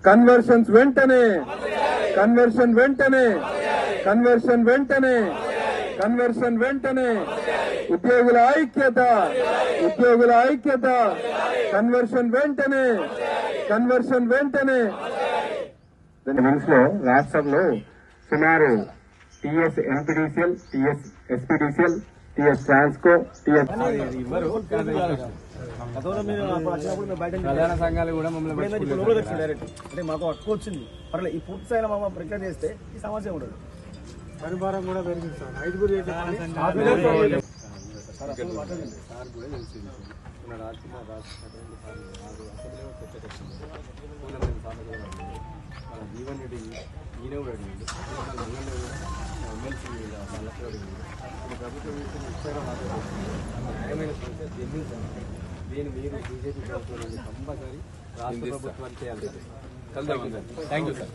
Conversions వెంటనే ఉద్యోగుల ఐక్యత కన్వర్షన్ వెంటనే నిమ్స్ లో రాష్ట్రంలో సుమారు TS MPDCL, TS SPDCL, TS Transco, TS ప్రధాన సంఘాలు కూడా మమ్మల్ని డైరెక్ట్ అంటే మాకు హక్కు వచ్చింది పర్లేదు. ఈ పూర్తి స్థాయిలో మమ్మల్ని రిక్వెస్ట్ చేస్తే ఈ సమస్య ఉండదు. పరిభారం కూడా పెరిగింది సార్. 5 జీవన్ రెడ్డి ఈయన కూడా అడిగింది, ఎమ్మెల్సీ ప్రభుత్వం న్యాయమైన సమస్య చెల్లించండి. దీన్ని మీరు బీజేపీ ప్రభుత్వం కంపల్సరీ రాష్ట్ర ప్రభుత్వానికి చేయాలి. Thank you sir.